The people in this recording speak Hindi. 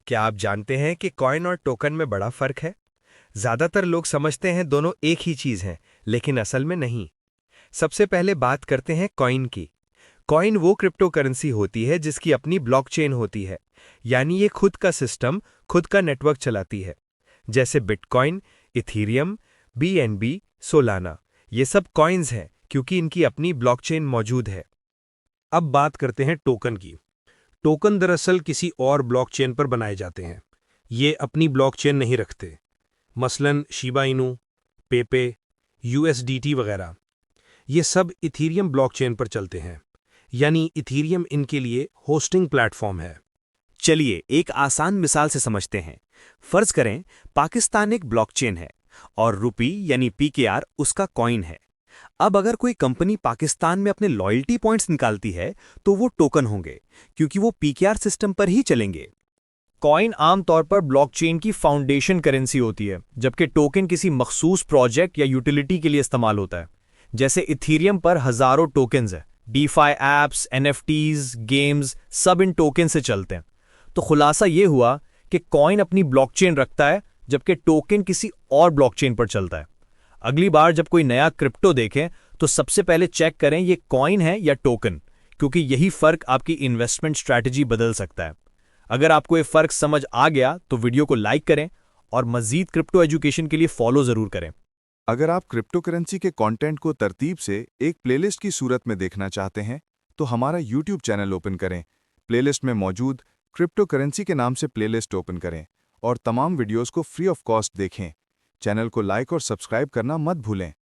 क्या आप जानते हैं कि कॉइन और टोकन में बड़ा फर्क है? ज्यादातर लोग समझते हैं दोनों एक ही चीज हैं, लेकिन असल में नहीं। सबसे पहले बात करते हैं कॉइन की। कॉइन वो क्रिप्टो करेंसी होती है जिसकी अपनी ब्लॉकचेन होती है, यानी ये खुद का सिस्टम, खुद का नेटवर्क चलाती है। जैसे बिटकॉइन, इथीरियम, बीएनबी, सोलाना, ये सब कॉइन्स हैं क्योंकि इनकी अपनी ब्लॉकचेन मौजूद है। अब बात करते हैं टोकन की। टोकन दरअसल किसी और ब्लॉकचेन पर बनाए जाते हैं। ये अपनी ब्लॉकचेन नहीं रखते। मसलन शिबा इनू, पेपे, यूएसडीटी वगैरह। ये सब इथीरियम ब्लॉकचेन पर चलते हैं, यानी इथीरियम इनके लिए होस्टिंग प्लेटफॉर्म है। चलिए एक आसान मिसाल से समझते हैं। फर्ज करें पाकिस्तान एक ब्लॉकचेन है और रुपी यानी पीकेआर उसका कॉइन है। अब अगर कोई कंपनी पाकिस्तान में अपने लॉयल्टी पॉइंट्स निकालती है तो वो टोकन होंगे, क्योंकि वो पीकेआर सिस्टम पर ही चलेंगे। कॉइन आमतौर पर ब्लॉकचेन की फाउंडेशन करेंसी होती है, जबकि टोकन किसी मखसूस प्रोजेक्ट या यूटिलिटी के लिए इस्तेमाल होता है। जैसे इथीरियम पर हजारों टोकन्स हैं, डीफाई एप्स, एनएफटीज, गेम्स सब इन टोकन से चलते हैं। तो खुलासा ये हुआ कि कॉइन अपनी ब्लॉकचेन रखता है, जबकि टोकन किसी और ब्लॉकचेन पर चलता है। अगली बार जब कोई नया क्रिप्टो देखें तो सबसे पहले चेक करें ये कॉइन है या टोकन, क्योंकि यही फर्क आपकी इन्वेस्टमेंट स्ट्रैटेजी बदल सकता है। अगर आपको ये फर्क समझ आ गया तो वीडियो को लाइक करें और मजीद क्रिप्टो एजुकेशन के लिए फॉलो जरूर करें। अगर आप क्रिप्टो करेंसी के कंटेंट को तरतीब से एक प्लेलिस्ट की सूरत में देखना चाहते हैं तो हमारा यूट्यूब चैनल ओपन करें, प्लेलिस्ट में मौजूद क्रिप्टो करेंसी के नाम से प्लेलिस्ट ओपन करें और तमाम वीडियोस को फ्री ऑफ कॉस्ट देखें। चैनल को लाइक और सब्सक्राइब करना मत भूलें।